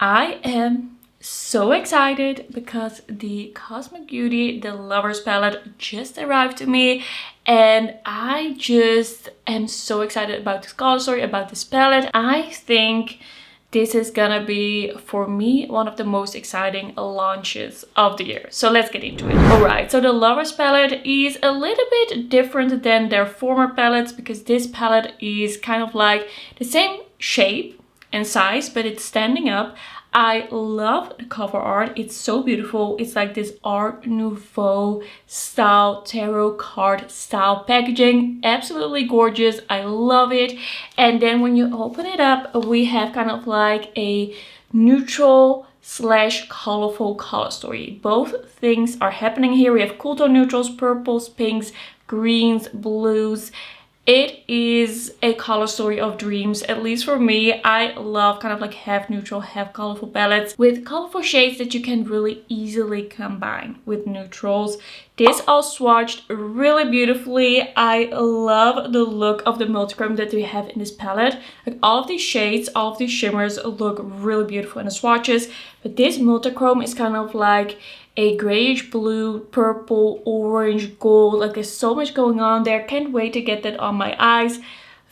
I am so excited because the Cosmic Beauty, the Lovers palette just arrived to me, and I just am so excited about this color story, about this palette. I think this is gonna be, for me, one of the most exciting launches of the year. So let's get into it. Alright, so the Lovers palette is a little bit different than their former palettes because this palette is kind of like the same shape and size, but it's standing up. I love the cover art. It's so beautiful. It's like this Art Nouveau style, tarot card style packaging. Absolutely gorgeous. I love it. And then when you open it up, we have kind of like a neutral / colorful color story. Both things are happening here. We have cool tone neutrals, purples, pinks, greens, blues. It is a color story of dreams, at least for me. I love kind of like half neutral, half colorful palettes with colorful shades that you can really easily combine with neutrals. This all swatched really beautifully. I love the look of the multichrome that we have in this palette. Like all of these shades, all of these shimmers look really beautiful in the swatches. But this multichrome is kind of like a grayish blue, purple, orange, gold. Like there's so much going on there. Can't wait to get that on my eyes.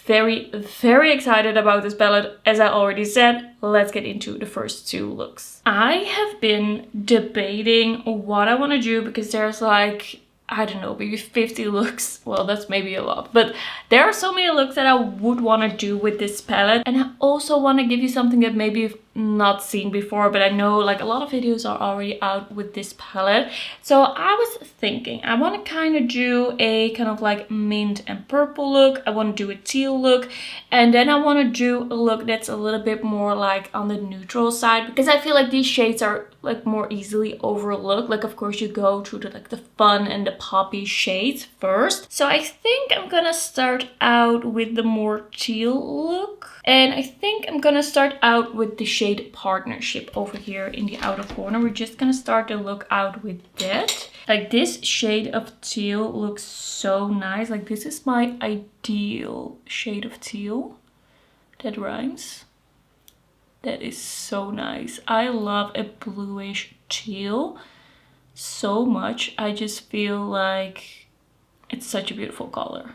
Very, very excited about this palette. As I already said, let's get into the first two looks. I have been debating what I want to do because there's like, I don't know, maybe 50 looks. Well, that's maybe a lot, but there are so many looks that I would want to do with this palette. And I also want to give you something that maybe you've not seen before, but I know like a lot of videos are already out with this palette. So I was thinking I want to kind of do a kind of like mint and purple look. I want to do a teal look, and then I want to do a look that's a little bit more like on the neutral side, because I feel like these shades are like more easily overlooked. Like of course you go through the like the fun and the poppy shades first. So I think I'm gonna start out with the more teal look, and I think I'm gonna start out with the shade Partnership over here in the outer corner. We're just gonna start the look out with that. Like this shade of teal looks so nice. Like this is my ideal shade of teal. That rhymes. That is so nice. I love a bluish teal so much. I just feel like it's such a beautiful color.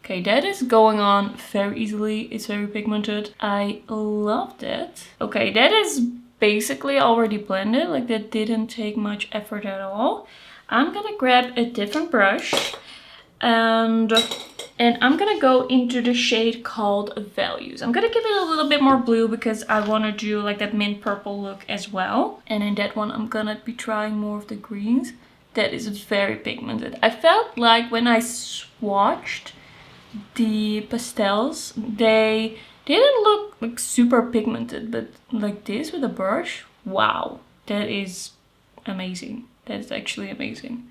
Okay, that is going on very easily. It's very pigmented. I love that. Okay, that is basically already blended. Like that didn't take much effort at all. I'm gonna grab a different brush and I'm gonna go into the shade called Values. I'm gonna give it a little bit more blue because I want to do like that mint purple look as well. And in that one, I'm gonna be trying more of the greens. That is very pigmented. I felt like when I swatched the pastels, they didn't look like super pigmented, but like this with a brush, wow, that is amazing. That is actually amazing.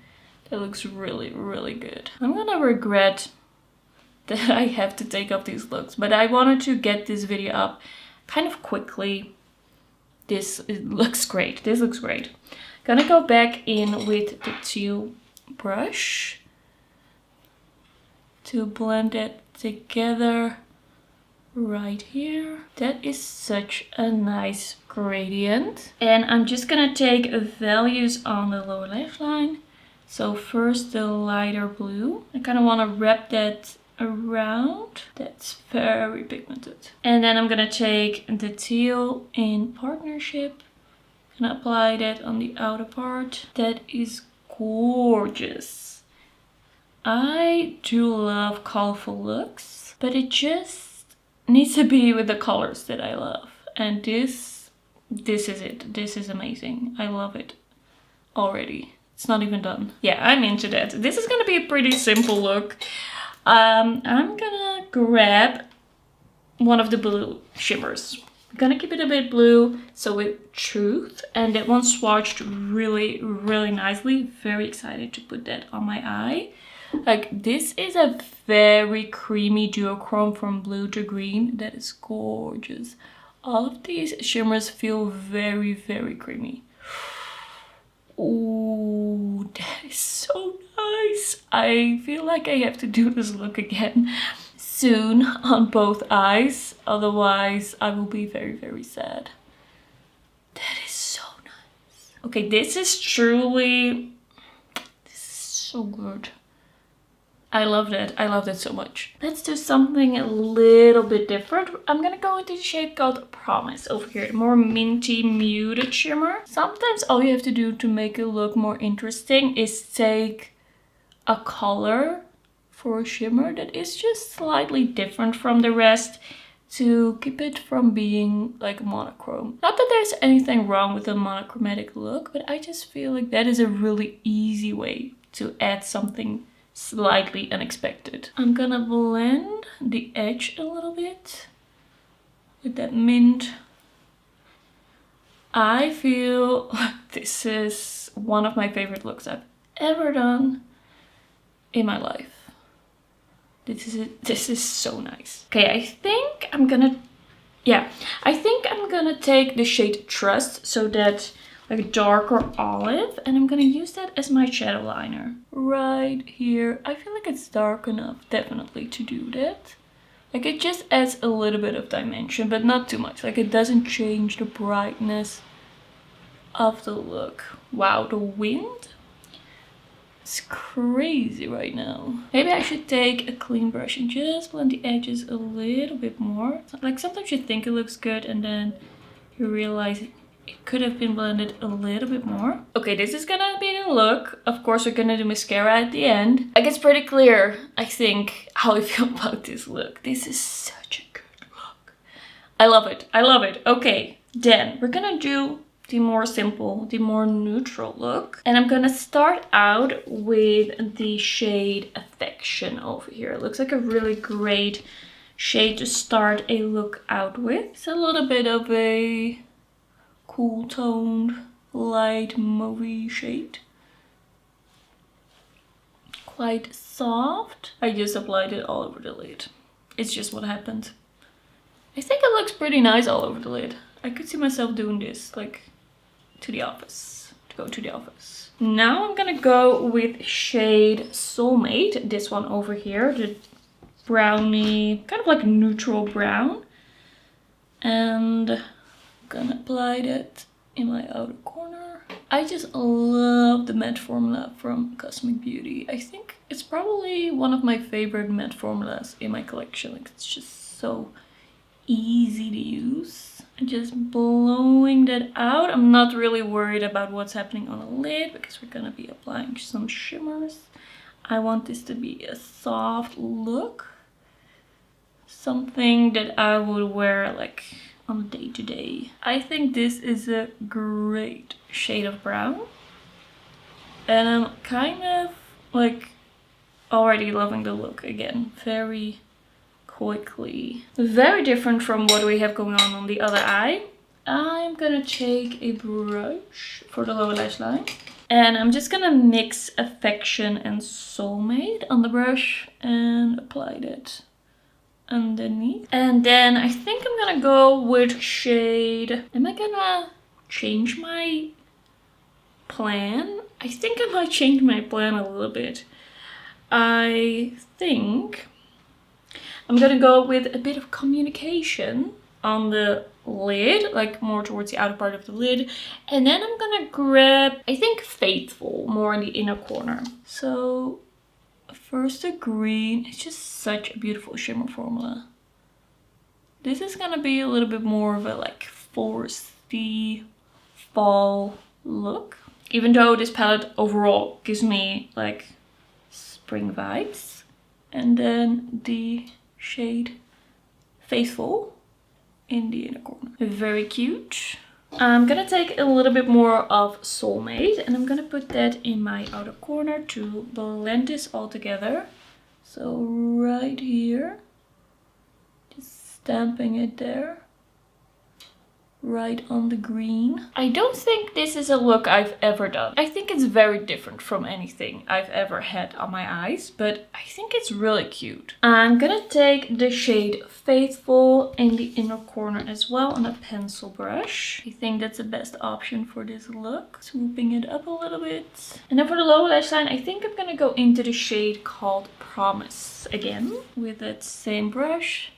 That looks really, really good. I'm gonna regret that I have to take off these looks, but I wanted to get this video up kind of quickly. It looks great. This looks great. Gonna go back in with the teal brush to blend it together right here. That is such a nice gradient. And I'm just gonna take Values on the lower lash line. So first the lighter blue. I kind of want to wrap that around. That's very pigmented. And then I'm gonna take the teal in Partnership and apply that on the outer part. That is gorgeous. I do love colorful looks, but it just needs to be with the colors that I love. And this is it. This is amazing. I love it already. It's not even done. Yeah, I'm into that. This is gonna be a pretty simple look. I'm gonna grab one of the blue shimmers. I'm gonna keep it a bit blue, so with Truth, and that one swatched really, really nicely. Very excited to put that on my eye. Like this is a very creamy duochrome from blue to green. That is gorgeous. All of these shimmers feel very, very creamy. Ooh, that is so nice. I feel like I have to do this look again soon on both eyes. Otherwise, I will be very, very sad. Okay, this is truly, this is so good. I loved it. I loved it so much. Let's do something a little bit different. I'm gonna go into the shade called Promise over here. More minty, muted shimmer. Sometimes all you have to do to make it look more interesting is take a color for a shimmer that is just slightly different from the rest to keep it from being like monochrome. Not that there's anything wrong with a monochromatic look, but I just feel like that is a really easy way to add something slightly unexpected. I'm gonna blend the edge a little bit with that mint. I feel like this is one of my favorite looks I've ever done in my life. This is so nice. Okay, I think I'm gonna take the shade Trust, so that like darker olive, and I'm gonna use that as my shadow liner right here. I feel like it's dark enough definitely to do that. Like it just adds a little bit of dimension, but not too much. Like it doesn't change the brightness of the look. Wow, the wind is crazy right now. Maybe I should take a clean brush and just blend the edges a little bit more. Like sometimes you think it looks good and then you realize it could have been blended a little bit more. Okay, this is gonna be the look. Of course, we're gonna do mascara at the end. Like it's pretty clear, I think, how I feel about this look. This is such a good look. I love it. I love it. Okay, then we're gonna do the more simple, the more neutral look. And I'm gonna start out with the shade Affection over here. It looks like a really great shade to start a look out with. It's a little bit of a cool toned, light mauvey shade. Quite soft. I just applied it all over the lid. It's just what happened. I think it looks pretty nice all over the lid. I could see myself doing this, like, to the office. To go to the office. Now I'm gonna go with shade Soulmate. This one over here. The brownie, kind of like neutral brown. And gonna apply that in my outer corner. I just love the matte formula from Cosmic Beauty. I think it's probably one of my favorite matte formulas in my collection. Like it's just so easy to use. And just blowing that out. I'm not really worried about what's happening on the lid because we're gonna be applying some shimmers. I want this to be a soft look. Something that I would wear like on day to day. I think this is a great shade of brown. And I'm kind of like already loving the look again. Very quickly. Very different from what we have going on the other eye. I'm gonna take a brush for the lower lash line. And I'm just gonna mix Affection and Soulmate on the brush and apply that underneath. And then I think I'm gonna go with shade... Am I gonna change my plan? I think I might change my plan a little bit. I think I'm gonna go with a bit of Communication on the lid, like more towards the outer part of the lid. And then I'm gonna grab, I think, Faithful, more in the inner corner. So first the green. It's just such a beautiful shimmer formula. This is gonna be a little bit more of a like foresty fall look. Even though this palette overall gives me like spring vibes. And then the shade Faithful in the inner corner. Very cute. I'm gonna take a little bit more of Soulmate and I'm gonna put that in my outer corner to blend this all together. So right here, just stamping it there. Right on the green. I don't think this is a look I've ever done. I think it's very different from anything I've ever had on my eyes, but I think it's really cute. I'm gonna take the shade Faithful in the inner corner as well on a pencil brush. I think that's the best option for this look. Swooping it up a little bit. And then for the lower lash line, I think I'm gonna go into the shade called Promise again with that same brush.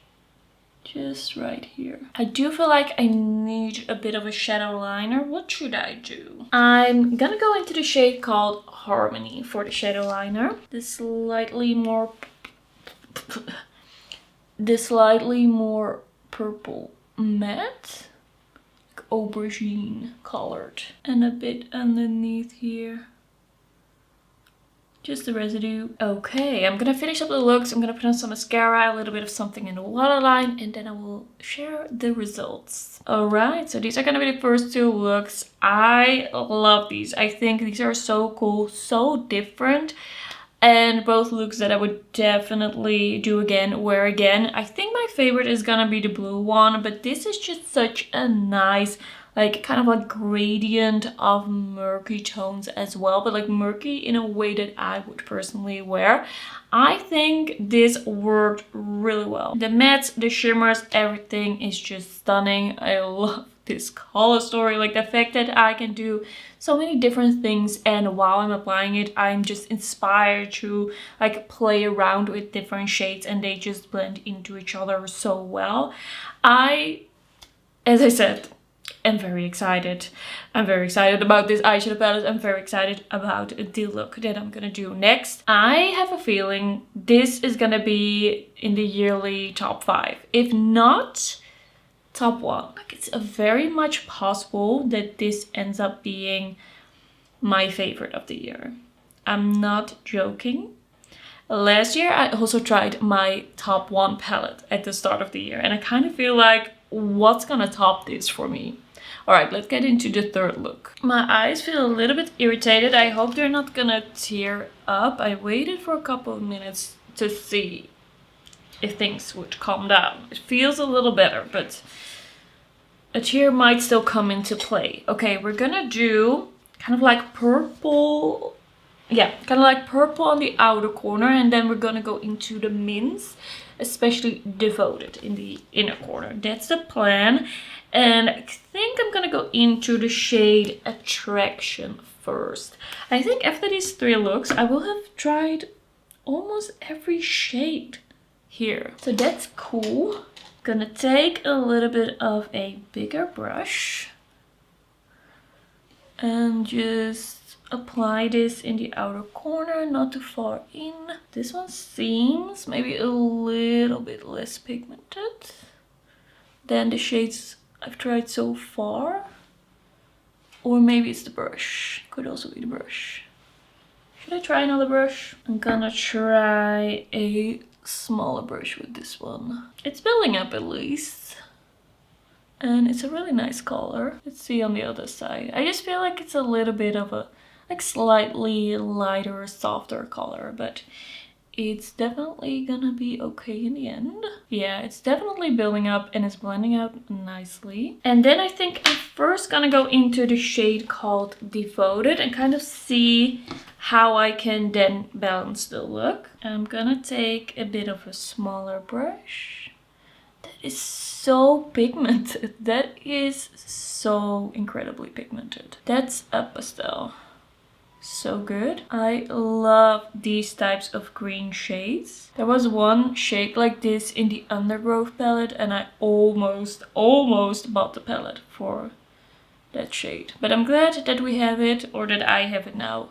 Just right here. I do feel like I need a bit of a shadow liner. What should I do? I'm gonna go into the shade called Harmony for the shadow liner. This slightly more purple matte, like aubergine colored, and a bit underneath here. Just the residue. Okay, I'm gonna finish up the looks. I'm gonna put on some mascara, a little bit of something in the waterline, and then I will share the results. Alright, so these are gonna be the first two looks. I love these. I think these are so cool, so different. And both looks that I would definitely do again, wear again. I think my favorite is gonna be the blue one, but this is just such a nice, like kind of like gradient of murky tones as well, but like murky in a way that I would personally wear. I think this worked really well. The mattes, the shimmers, everything is just stunning. I love this color story, like the fact that I can do so many different things, and while I'm applying it, I'm just inspired to like play around with different shades, and they just blend into each other so well. As I said, I'm very excited. I'm very excited about this eyeshadow palette. I'm very excited about the look that I'm gonna do next. I have a feeling this is gonna be in the yearly top 5. If not, top 1. Like, it's very much possible that this ends up being my favorite of the year. I'm not joking. Last year, I also tried my top 1 palette at the start of the year, and I kind of feel like, what's gonna top this for me? Alright, let's get into the third look. My eyes feel a little bit irritated. I hope they're not gonna tear up. I waited for a couple of minutes to see if things would calm down. It feels a little better, but a tear might still come into play. Okay, we're gonna do kind of like purple. Yeah, kind of like purple on the outer corner, and then we're gonna go into the mints, especially Devoted in the inner corner. That's the plan. And I think I'm gonna go into the shade Attraction first. I think after these 3 looks, I will have tried almost every shade here. So that's cool. Gonna take a little bit of a bigger brush and just apply this in the outer corner, not too far in. This one seems maybe a little bit less pigmented than the shades I've tried so far. Or maybe it's the brush. Could also be the brush. Should I try another brush? I'm gonna try a smaller brush with this one. It's building up at least. And it's a really nice color. Let's see on the other side. I just feel like it's a little bit of a like slightly lighter, softer color, but it's definitely gonna be okay in the end. Yeah, it's definitely building up and it's blending out nicely. And then I think I'm first gonna go into the shade called Devoted and kind of see how I can then balance the look. I'm gonna take a bit of a smaller brush. That is so pigmented. That is so incredibly pigmented. That's a pastel. So good. I love these types of green shades. There was one shade like this in the Undergrowth palette, and I almost bought the palette for that shade. But I'm glad that we have it, or that I have it now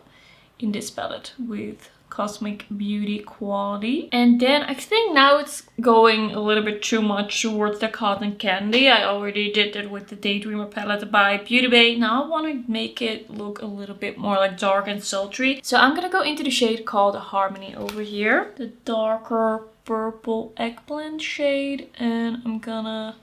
in this palette with Cosmic Beauty Quality. And then I think now it's going a little bit too much towards the cotton candy. I already did that with the Daydreamer palette by Beauty Bay. Now I want to make it look a little bit more like dark and sultry. So I'm gonna go into the shade called Harmony over here. The darker purple eggplant shade. And I'm gonna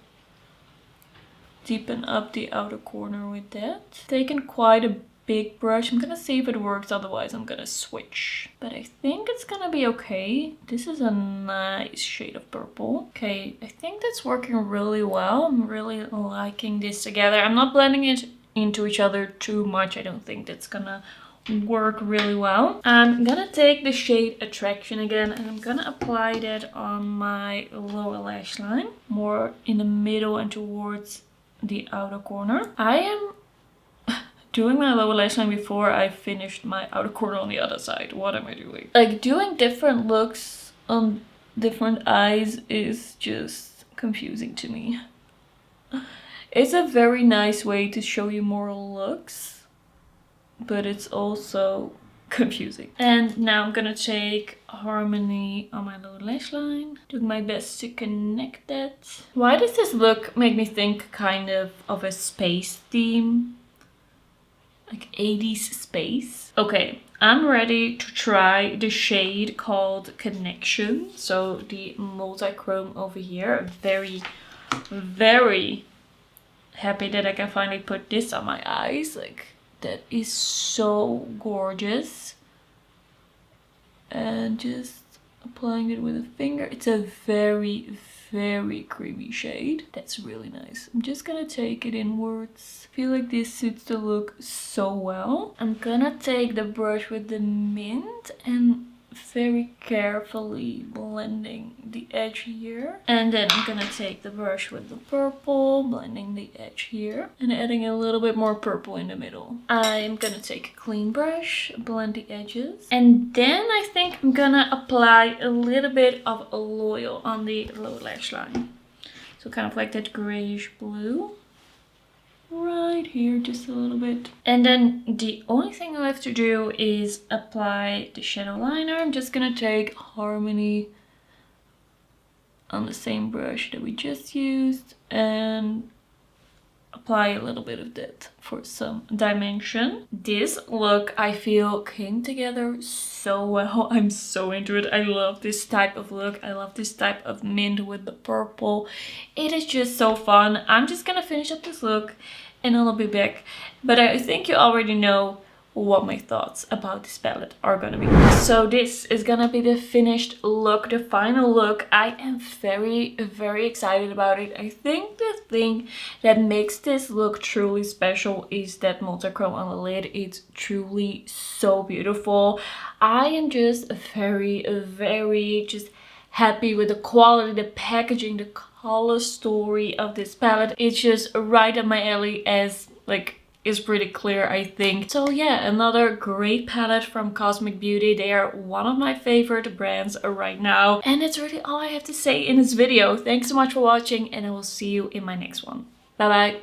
deepen up the outer corner with that. Taken quite a big brush. I'm gonna see if it works, otherwise I'm gonna switch. But I think it's gonna be okay. This is a nice shade of purple. Okay, I think that's working really well. I'm really liking this together. I'm not blending it into each other too much. I don't think that's gonna work really well. I'm gonna take the shade Attraction again, and I'm gonna apply that on my lower lash line, more in the middle and towards the outer corner. I am doing my lower lash line before I finished my outer corner on the other side. What am I doing? Like, doing different looks on different eyes is just confusing to me. It's a very nice way to show you more looks, but it's also confusing. And now I'm gonna take Harmony on my lower lash line. Doing my best to connect that. Why does this look make me think kind of a space theme? Like 80s space. Okay, I'm ready to try the shade called Connection. So the multi-chrome over here. Very, very happy that I can finally put this on my eyes. Like, that is so gorgeous. And just applying it with a finger. It's a very, very creamy shade. That's really nice. I'm just gonna take it inwards. I feel like this suits the look so well. I'm gonna take the brush with the mint and very carefully blending the edge here. And then I'm gonna take the brush with the purple, blending the edge here and adding a little bit more purple in the middle. I'm gonna take a clean brush, blend the edges. And then I think I'm gonna apply a little bit of oil on the lower lash line. So kind of like that grayish blue. Right here, just a little bit. And then the only thing I have to do is apply the shadow liner. I'm just gonna take Harmony on the same brush that we just used and apply a little bit of that for some dimension. This look, I feel, came together so well. I'm so into it. I love this type of look. I love this type of mint with the purple. It is just so fun. I'm just gonna finish up this look and I'll be back. But I think you already know what my thoughts about this palette are gonna be. So this is gonna be the finished look, the final look. I am very, very excited about it. I think the thing that makes this look truly special is that multi-chrome on the lid. It's truly so beautiful. I am just very, very just happy with the quality, the packaging, the color story of this palette. It's just right up my alley, as like is pretty clear, I think. So yeah, another great palette from Cosmic Beauty. They are one of my favorite brands right now. And that's really all I have to say in this video. Thanks so much for watching and I will see you in my next one. Bye bye.